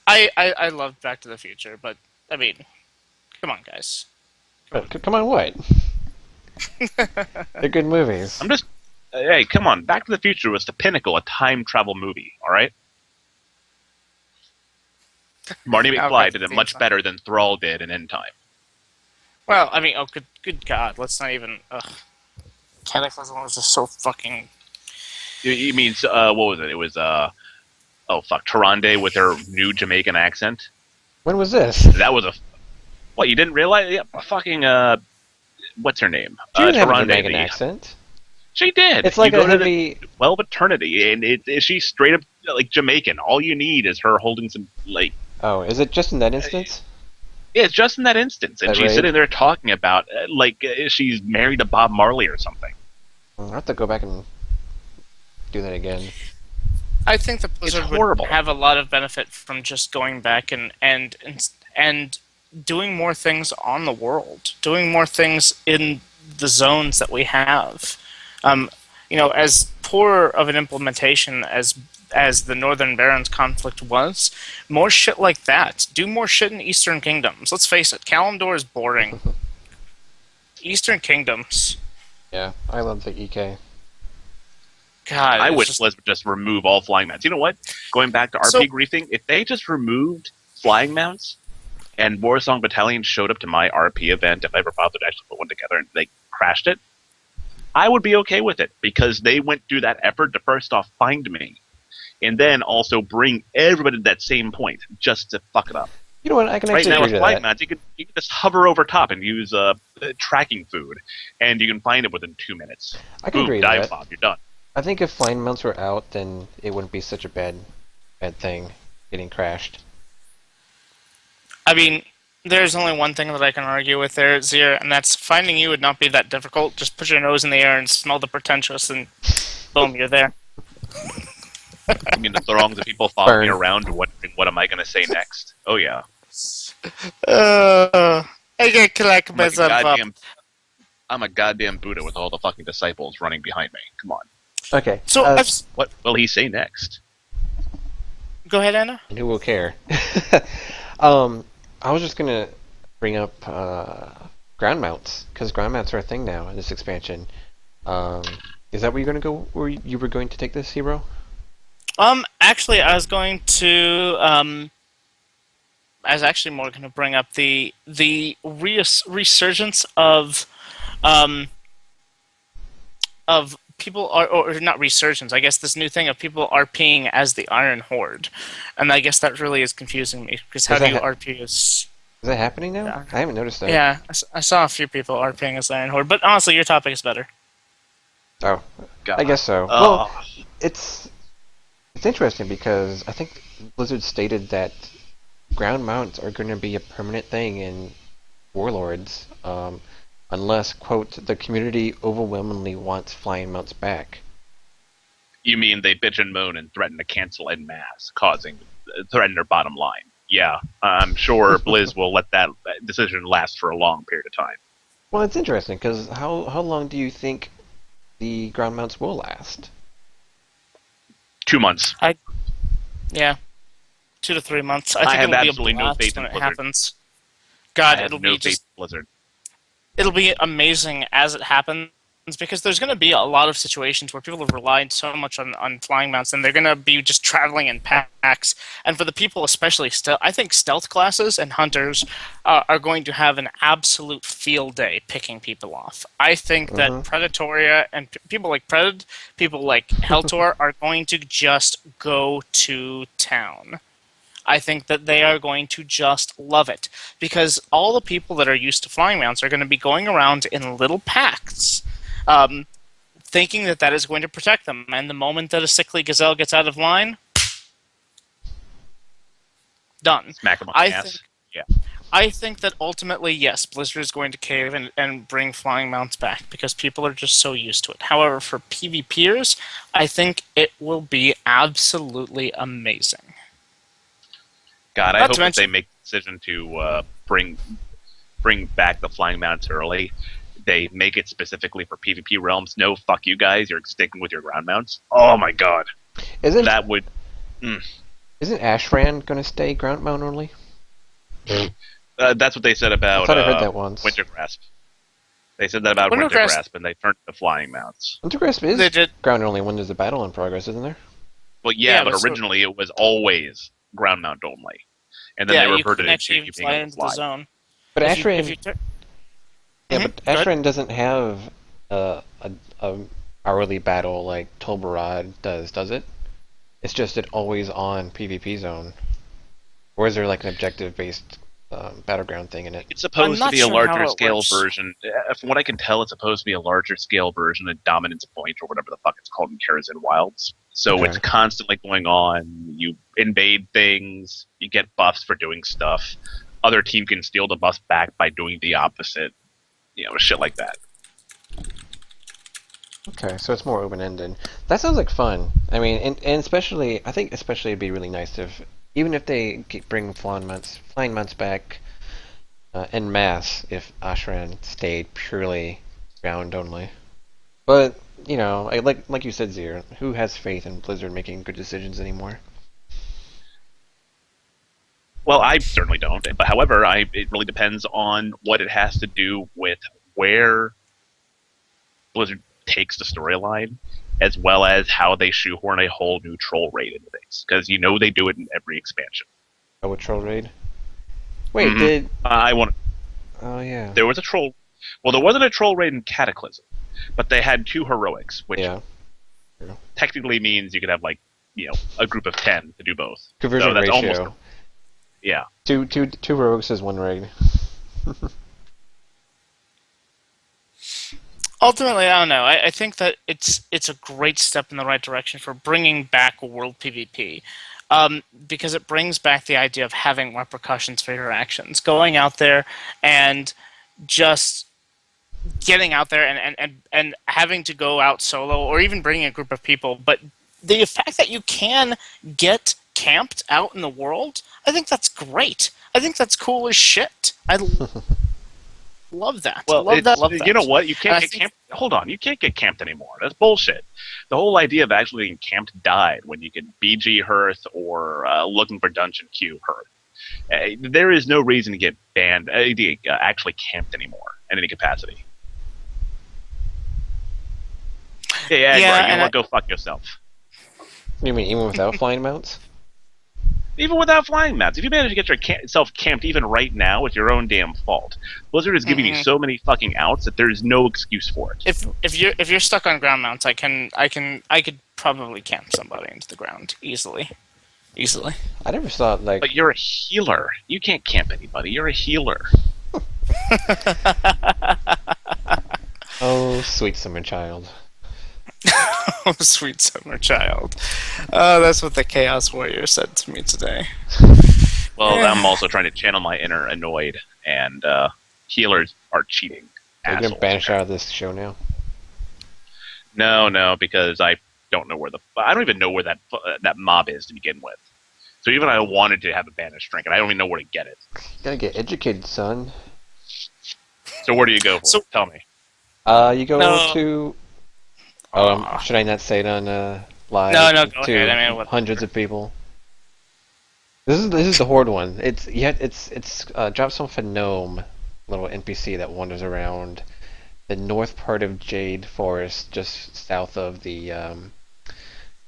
I loved Back to the Future, but I mean, come on, guys. Come on, what? They're good movies. I'm just, hey, come on, Back to the Future was the pinnacle of time travel movie, alright? Marty I'll McFly write did the it theme much song. better than Thrall did in End Time. Well, I mean, good God, let's not even. Cataclysm was just so fucking. You mean, what was it? It was, Tarande with her new Jamaican accent. When was this? That was what, you didn't realize? Yeah, fucking, what's her name? She didn't have a Tarande, Jamaican the- accent. She did. It's like You a go to heavy. Well of Eternity, and she's straight up, like, Jamaican. All you need is her holding some, like, Oh, is it just in that instance? yeah, it's just in that instance. And That she's raid? sitting there talking about, she's married to Bob Marley or something. I'll have to go back and do that again. I think that Blizzard horrible. would have a lot of benefit from just going back and doing more things on the world, doing more things in the zones that we have. As poor of an implementation as the Northern Barons conflict was, more shit like that. Do more shit in Eastern Kingdoms. Let's face it, Kalimdor is boring. Eastern Kingdoms. Yeah, I love the EK. God, I it's wish just- Blizzard would just remove all flying mounts. You know what? Going back to RP So- griefing, if they just removed flying mounts and Warsong Battalion showed up to my RP event, if I ever bothered to actually put one together and they crashed it, I would be okay with it because they went through that effort to first off find me and then also bring everybody to that same point just to fuck it up. You know what? I can Right actually now with agree to flying that. mounts, you can just hover over top and use tracking food, and you can find it within 2 minutes. I can Boom, agree to dive that. bomb, you're done. I think if flying mounts were out, then it wouldn't be such a bad thing getting crashed. I mean, there's only one thing that I can argue with there, Zir, and that's finding you would not be that difficult. Just put your nose in the air and smell the pretentious, and boom, you're there. I mean, the throngs of people following me Burn. around, wondering what am I going to say next? Oh yeah, I can collect I'm like a myself up. goddamn, I'm a goddamn Buddha with all the fucking disciples running behind me. Come on, Okay. So, what will he say next? go ahead, Anna. And who will care? um, I was just gonna bring up ground mounts because ground mounts are a thing now in this expansion. Um, is that where you're gonna go? Where you were going to take this, Hero? Actually, I was going to, I was actually more going to bring up the resurgence um, of people or not resurgence. I guess this new thing of people RPing as the Iron Horde, and I guess that really is confusing me because how Is do that you ha- RP as? Is that happening now? Yeah, I haven't noticed that. yeah, I saw a few people RPing as the Iron Horde, but honestly, your topic is better. Oh, God. I guess so. Oh, Well, it's interesting because I think Blizzard stated that ground mounts are going to be a permanent thing in Warlords, unless, quote, the community overwhelmingly wants flying mounts back. you mean they bitch and moan and threaten to cancel en masse, threaten their bottom line? Yeah, I'm sure Blizz will let that decision last for a long period of time. Well, it's interesting because how long do you think the ground mounts will last? 2 months. Yeah, 2 to 3 months. I I think have it'll be a absolutely no blast faith when in it Blizzard. happens. I God, have it'll no be faith just in Blizzard. it'll be amazing as it happens because there's going to be a lot of situations where people have relied so much on flying mounts and they're going to be just traveling in packs. And for the people, especially, I think stealth classes and hunters are going to have an absolute field day picking people off. I think that Mm-hmm. Predatoria and people like Pred, people like Heltor are going to just go to town. I think that they are going to just love it because all the people that are used to flying mounts are going to be going around in little packs, um, thinking that that is going to protect them. And the moment that a sickly gazelle gets out of line, done. Smack him on I the ass. think Yeah. I think that ultimately, yes, Blizzard is going to cave and bring flying mounts back because people are just so used to it. However, for PvPers, I think it will be absolutely amazing. God, I Not hope to that they mention- make the decision to bring back the flying mounts early. They make it specifically for PvP realms. No, fuck you guys. You're sticking with your ground mounts. Oh my god, Isn't that would. isn't Ashran going to stay ground mount only? That's what they said about I thought I heard that once. Wintergrasp. They said that about Wintergrasp- Wintergrasp, and they turned to flying mounts. Wintergrasp is They did. ground only when there's a battle in progress, isn't there? Well, yeah, Yeah, but but so- originally it was always ground mount only, and then Yeah, they you reverted couldn't it actually to even you fly being able into to the fly. zone. But If you- Ashran, if you tur- yeah, Mhm, but go ahead. Ashran doesn't have a hourly battle like Tolbarad does it? It's just an always on PvP zone. Or is there like an objective based battleground thing in it? It's supposed to not be a sure how larger it scale works. version. From what I can tell, it's supposed to be a larger scale version of Dominance Point or whatever the fuck it's called in Karazhan Wilds. So Okay. it's constantly going on. You invade things, you get buffs for doing stuff. Other team can steal the buffs back by doing the opposite. Shit like that. Okay, so it's more open ended. That sounds like fun. I mean, and especially, I think especially it'd be really nice if, even if they bring flying months back en masse, if Ashran stayed purely ground only. But like you said, Zir, who has faith in Blizzard making good decisions anymore? Well, I certainly don't. But however, it really depends on what it has to do with where Blizzard takes the storyline, as well as how they shoehorn a whole new troll raid into things. Because they do it in every expansion. Oh, with Troll Raid? Wait, Mhm. did... I want. Oh, yeah. There was a troll. Well, there wasn't a troll raid in Cataclysm, but they had two heroics, which Yeah. technically means you could have a group of 10 to do both. Conversion so that's ratio. almost yeah. Two rogues is one raid. Ultimately, I don't know. I think that it's a great step in the right direction for bringing back world PvP, because it brings back the idea of having repercussions for your actions, going out there and just getting out there and having to go out solo or even bringing a group of people. But the fact that you can get camped out in the world, I think that's great. I think that's cool as shit. I love that. Well, Love that. Love you that. know what? You can't And I get think camped. Hold on, you can't get camped anymore. That's bullshit. The whole idea of actually being camped died when you could BG Hearth or looking for Dungeon Q Hearth. There is no reason to get banned, actually camped anymore in any capacity. Hey, Agro, Yeah, you and want to go fuck yourself. You mean even without flying mounts? Even without flying mats, if you manage to get yourself camped even right now, it's your own damn fault. Blizzard is giving you so many fucking outs that there's no excuse for it. if you're stuck on ground mounts, I could probably camp somebody into the ground easily. I never thought like But you're a healer. You can't camp anybody. You're a healer. oh sweet summer child. Oh, sweet summer child. That's what the Chaos Warrior said to me today. Well, Yeah. I'm also trying to channel my inner annoyed, and healers are cheating. Are you gonna Assholes. banish out of this show now? No, because I don't know where I don't even know where that mob is to begin with. So even if I wanted to have a banished trinket, I don't even know where to get it. You gotta get educated, son. So where do you go for? So- Tell me. You go No. to. Should I not say it on live? No, go to ahead. I mean, what- hundreds of people. This is the horde one. It's drops off a gnome, little NPC that wanders around the north part of Jade Forest, just south of the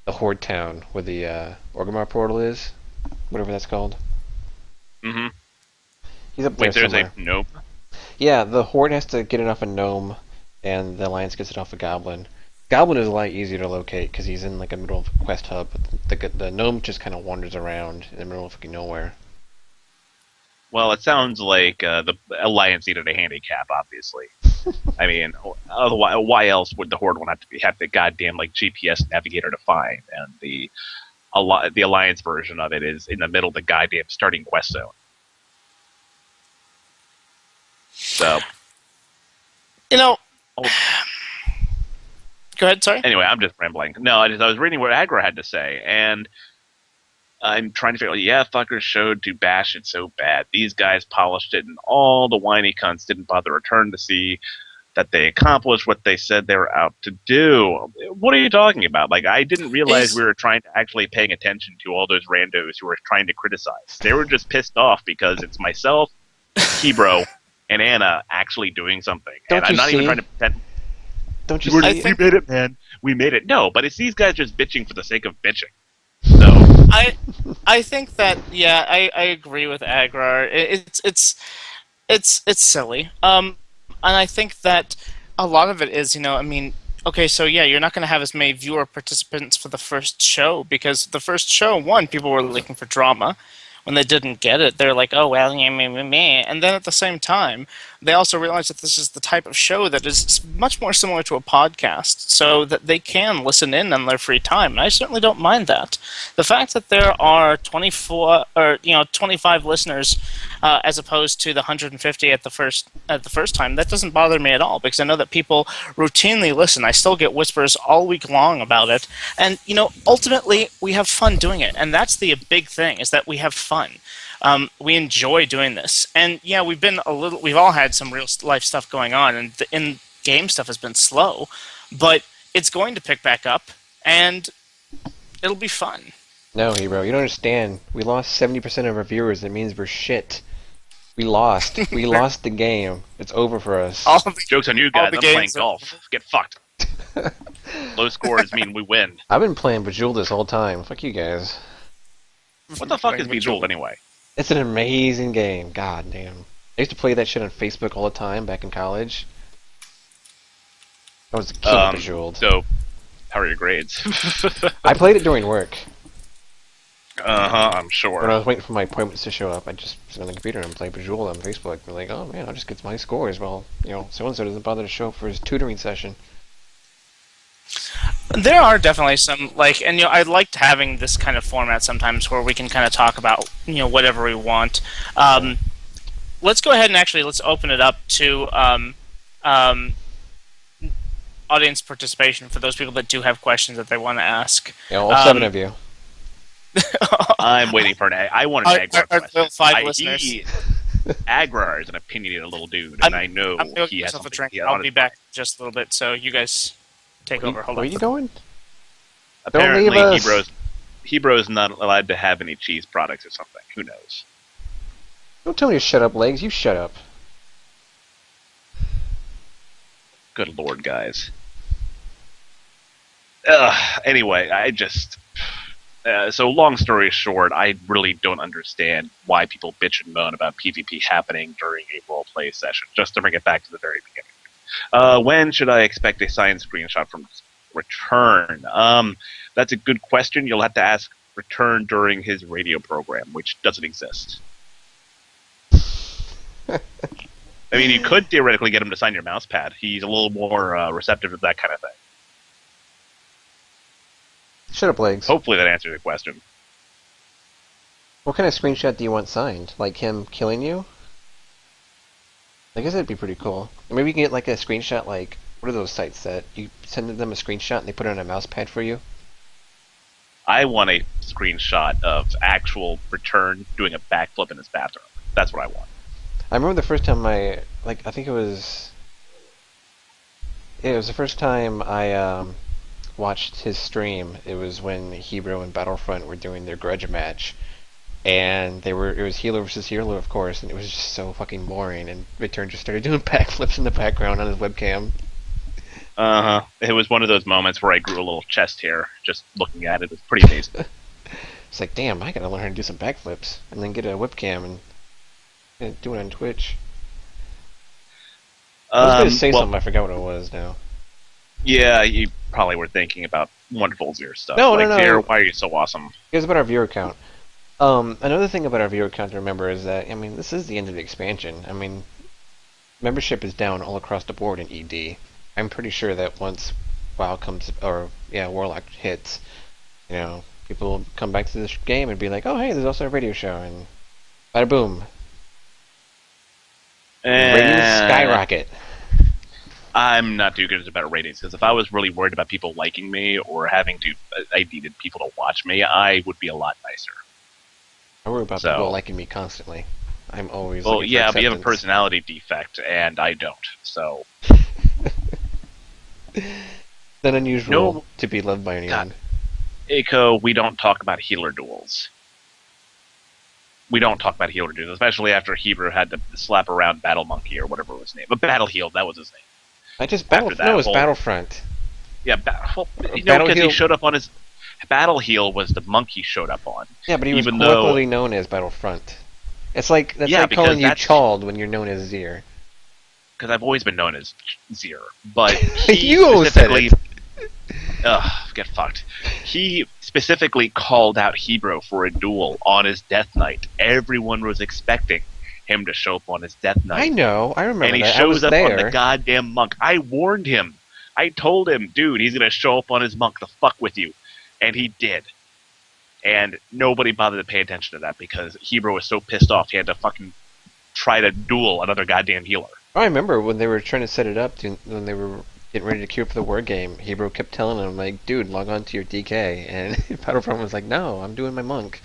horde town where the Orgrimmar portal is, whatever that's called. Mm-hmm. He's up there Wait, there's somewhere. a nope. Yeah, the horde has to get it off a gnome, and the alliance gets it off a goblin. Goblin is a lot easier to locate because he's in like a middle of a quest hub. But the gnome just kind of wanders around in the middle of fucking nowhere. Well, it sounds like the Alliance needed a handicap, obviously. I mean, otherwise, why else would the Horde one have the goddamn like GPS navigator to find? And the Alliance version of it is in the middle of the goddamn starting quest zone. So, You know. Oh. Go ahead. Sorry. anyway, I'm just rambling. No, I was reading what Agra had to say, and I'm trying to figure out, yeah, fuckers showed to bash it so bad. These guys polished it, and all the whiny cunts didn't bother to return to see that they accomplished what they said they were out to do. What are you talking about? Like, I didn't realize we were trying to actually paying attention to all those randos who were trying to criticize. They were just pissed off because it's myself, Kebro, and Anna actually doing something. Don't and I'm you not even see? trying to pretend. Don't you We see? made it, man. We made it. No, but it's these guys just bitching for the sake of bitching. So, I think that I agree with Agrar. It's silly. And I think that a lot of it is, I mean, okay, so yeah, you're not going to have as many viewer participants for the first show because the first show, one, people were looking for drama. When they didn't get it, they're like, oh, well, meh. And then at the same time, they also realize that this is the type of show that is much more similar to a podcast, so that they can listen in on their free time. And I certainly don't mind that. The fact that there are 24 or 25 listeners, as opposed to the 150 at the first time, that doesn't bother me at all because I know that people routinely listen. I still get whispers all week long about it, and ultimately we have fun doing it, and that's the big thing is that we have fun. We enjoy doing this, and yeah, we've all had some real life stuff going on, and the in-game stuff has been slow, but it's going to pick back up, and it'll be fun. No, hero, you don't understand. We lost 70% of our viewers. That means we're shit. We lost. We lost the game. It's over for us. All of the, joke's on you All guys. the I'm playing games are- golf. Get fucked. Low scores mean we win. I've been playing Bejeweled this whole time. Fuck you guys. What the fuck is Bejeweled anyway? It's an amazing game. God damn. I used to play that shit on Facebook all the time back in college. I was a king of Bejeweled. So, how are your grades? I played it during work. I'm When I sure. was waiting for my appointments to show up, I just sit on the computer and play Bejeweled on Facebook. They're like, oh man, I'll just get my scores. Well, so and so doesn't bother to show up for his tutoring session. There are definitely some and I liked having this kind of format sometimes where we can kind of talk about whatever we want. Let's go ahead and let's open it up to audience participation for those people that do have questions that they want to ask. Yeah, all 7 of you. I'm waiting for I want an Agrar our question. 5 listeners. Agrar is an opinionated little dude, and I know I'm going to he get has myself a something. drink. he I'll on be his back mind. in just a little bit, so you guys take over. Hold Where on. are you going? Apparently, leave us. Hebreo's not allowed to have any cheese products or something. Who knows? Don't tell me to shut up, Legs. You shut up. Good lord, guys. Anyway, I just... so long story short, I really don't understand why people bitch and moan about PvP happening during a roleplay session. Just to bring it back to the very beginning. When should I expect a signed screenshot from Return? That's a good question. You'll have to ask Return during his radio program, which doesn't exist. I mean, you could theoretically get him to sign your mouse pad. He's a little more receptive to that kind of thing. Shut up, Legs. Hopefully that answers your question. What kind of screenshot do you want signed? Like him killing you? I guess that'd be pretty cool. Or maybe you can get like a screenshot, like, what are those sites that you send them a screenshot and they put it on a mouse pad for you? I want a screenshot of actual Return doing a backflip in his bathroom. That's what I want. I remember the first time I think it was the first time I watched his stream. It was when Hebrew and Battlefront were doing their grudge match, and it was healer versus healer, of course, and it was just so fucking boring, and Return just started doing backflips in the background on his webcam. It was one of those moments where I grew a little chest hair just looking at it. It was pretty amazing. It's like, damn, I gotta learn how to do some backflips, and then get a webcam and do it on Twitch. I was gonna say something, I forgot what it was now. Yeah, you probably were thinking about Wonderful Zero stuff. No, like, no. Zero, why are you so awesome? It was about our viewer count. Another thing about our viewer count to remember is that, I mean, this is the end of the expansion. I mean, membership is down all across the board in ED. I'm pretty sure that once WoW Warlock hits, people will come back to this game and be like, oh, hey, there's also a radio show, and bada boom. Ratings skyrocket. I'm not too good about ratings, because if I was really worried about people liking me or I needed people to watch me, I would be a lot nicer. I worry about people liking me constantly. I'm always well, looking for yeah, but you have a acceptance. personality defect, and I don't, so... Then unusual to be loved by anyone. God. Eiko, we don't talk about healer duels. We don't talk about healer duels, especially after Hebrew had to slap around Battle Monkey or whatever was his name. But Battle Heal, that was his name. I just was Battlefront. Yeah, because Battle he Heal- showed up on his... Battle Heal was the monk he showed up on. Yeah, but he was even colloquially known as Battlefront. That's like because calling you that's- Chald when you're known as Zir. Because I've always been known as Zir, but You always said it. Get fucked. He specifically called out Hebrew for a duel on his death night. Everyone was expecting him to show up on his death night. I know, I remember And he that. I shows was up there. on the goddamn monk. I warned him. I told him, dude, he's gonna show up on his monk to fuck with you. And he did. And nobody bothered to pay attention to that because Hebrew was so pissed off he had to fucking try to duel another goddamn healer. I remember when they were trying to set it up, when they were getting ready to queue up for the war game, Hebrew kept telling him, like, dude, log on to your DK. And Battlefront was like, no, I'm doing my monk.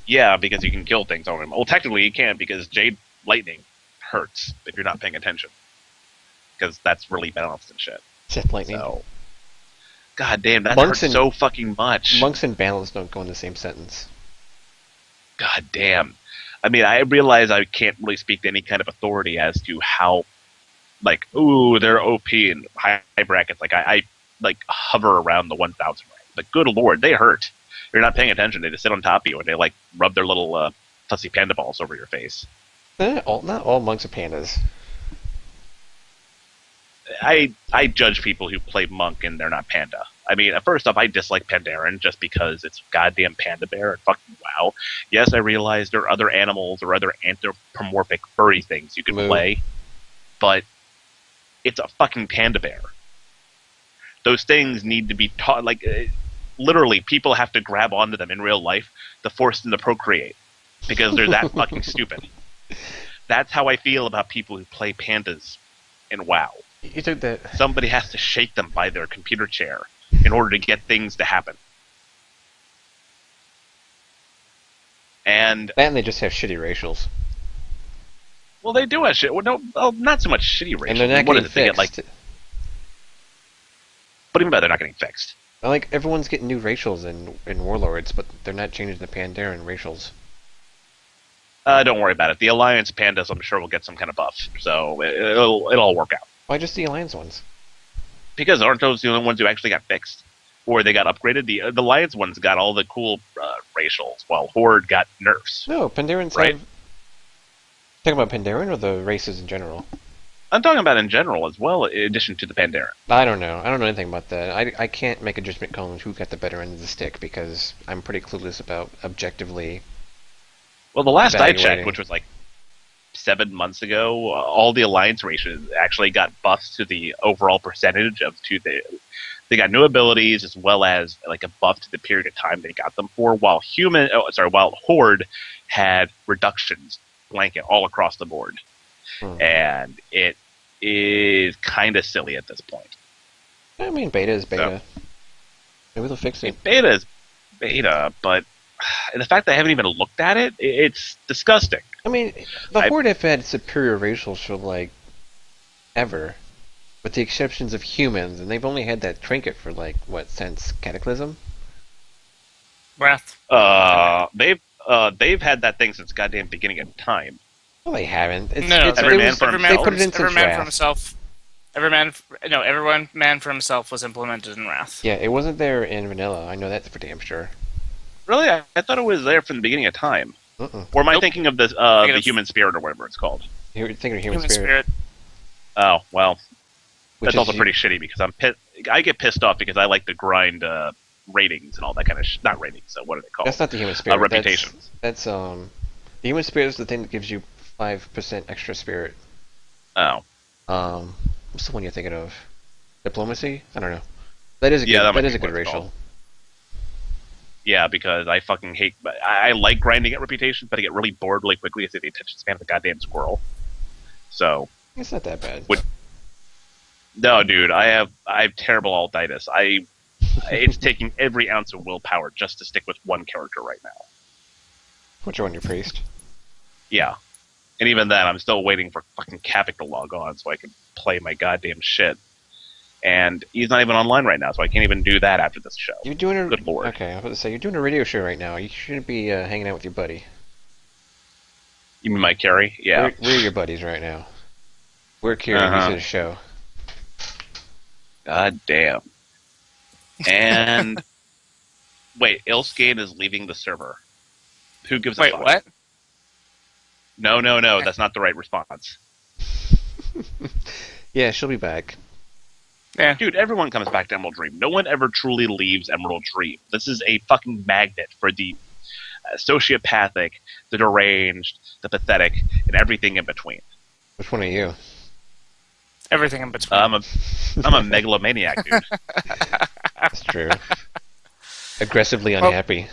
Yeah, because you can kill things on him. Well, technically you can't because Jade Lightning hurts if you're not paying attention. Because that's really balanced and shit. Jet Lightning. So, God damn, that Monks hurts and- so fucking much. Monks and balance don't go in the same sentence. God damn. I mean, I realize I can't really speak to any kind of authority as to how, like, ooh, they're OP and high brackets. Like, I like, hover around the 1,000 rank. But good lord, they hurt. If you're not paying attention, they just sit on top of you and they, like, rub their little, fussy panda balls over your face. Not all monks are pandas. I judge people who play monk and they're not panda. I mean, first off, I dislike Pandaren just because it's goddamn panda bear and fucking wow. Yes, I realize there are other animals or other anthropomorphic furry things you can Moo. play, but it's a fucking panda bear. Those things need to be taught, like, literally, people have to grab onto them in real life to force them to procreate because they're that fucking stupid. That's how I feel about people who play pandas in WoW. You took that. Somebody has to shake them by their computer chair in order to get things to happen. And They just have shitty racials. well, they do have shit. Well, no, well, not so much shitty racial. And they're not What getting is it? They get, fixed. like, what do you mean by they're not getting fixed? Like, everyone's getting new racials in Warlords, but they're not changing the Pandaren racials. Don't worry about it. The Alliance pandas, I'm sure, will get some kind of buff, so it'll all work out. Why just the Alliance ones? Because aren't those the only ones who actually got fixed? Or they got upgraded? The Alliance ones got all the cool racials, while Horde got nerfs. No, Pandarens Right. have... Talking about Pandaren or the races in general? I'm talking about in general as well, in addition to the Pandaren. I don't know. I don't know anything about that. I can't make a judgment call on who got the better end of the stick because I'm pretty clueless about objectively. Well, the last I checked, Evaluating. which was like 7 months ago, all the Alliance races actually got buffs to the overall percentage of they got new abilities as well as like a buff to the period of time they got them for, while while Horde had reductions blanket all across the board. And it is kind of silly at this point. I mean, beta is beta. Maybe they'll fix it. Beta is beta, but the fact that I haven't even looked at it, it's disgusting. I mean, the Horde have had superior racials for, like, ever. With the exceptions of humans, and they've only had that trinket for, like, what, since Cataclysm? Wrath. They've had that thing since goddamn beginning of time. Well, they haven't. It's, No, it's, every it man was- for they himself. put it in Every since man Wrath. for himself. Everyone man for himself was implemented in Wrath. Yeah, it wasn't there in vanilla. I know that for damn sure. Really, I thought it was there from the beginning of time. Or am I Nope. thinking of the Negative. human spirit or whatever it's called? You're thinking of Human Human Spirit. spirit. Oh well, which that's is also pretty shitty because I get pissed off because I like to grind ratings and all that kind of not ratings. So what are they called? That's not the Human Spirit. reputations. That's the Human Spirit is the thing that gives you 5% extra spirit. Oh, What's the one you're thinking of? Diplomacy? I don't know. That is a Yeah, good, that might that is be a good what it's racial. called. yeah, because I fucking hate. I like grinding at reputations, but I get really bored really quickly. It's the attention span of a goddamn squirrel. So It's not that bad. no, dude, I have terrible altitis. It's taking every ounce of willpower just to stick with one character right now. Which one, your priest? Yeah. And even then, I'm still waiting for fucking Kavik to log on so I can play my goddamn shit. And he's not even online right now, so I can't even do that after this show. You're doing a Good lord. Okay, I was about to say you're doing a radio show right now. You shouldn't be hanging out with your buddy. You mean my carry? Yeah. We're your buddies right now. We're here Uh-huh. to the show. God damn. And wait, Ilskade is leaving the server. Who gives a Wait, fuck? what? No, that's not the right response. Yeah, she'll be back. Yeah. Dude, everyone comes back to Emerald Dream. No one ever truly leaves Emerald Dream. This is a fucking magnet for the sociopathic, the deranged, the pathetic, and everything in between. Which one are you? Everything in between. I'm a megalomaniac, dude. That's true. Aggressively Well- unhappy.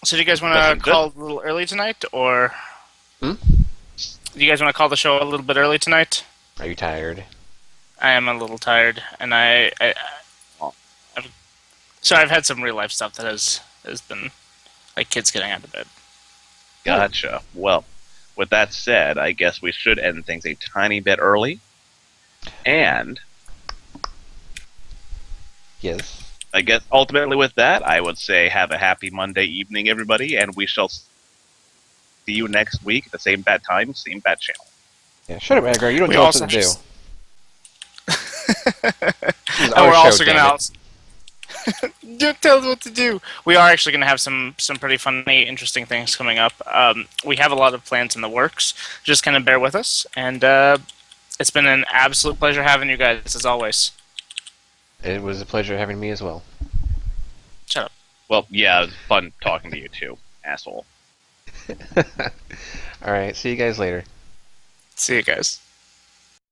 So do you guys want Listen, to call a little early tonight, or Hmm? do you guys want to call the show a little bit early tonight? Are you tired? I am a little tired, and I've had some real life stuff that has been like kids getting out of bed. Gotcha. Well, with that said, I guess we should end things a tiny bit early. And Yes. I guess ultimately with that, I would say have a happy Monday evening, everybody, and we shall see you next week at the same bad time, same bad channel. Yeah, shut up, Edgar. You don't We tell us also what to do. This is And our we're show, also damn gonna it. don't tell us what to do. We are actually gonna have some pretty funny, interesting things coming up. We have a lot of plans in the works. Just kind of bear with us, and it's been an absolute pleasure having you guys as always. It was a pleasure having me as well. Shut up. Well, yeah, it was fun talking to you too, asshole. All right, see you guys later. See you guys.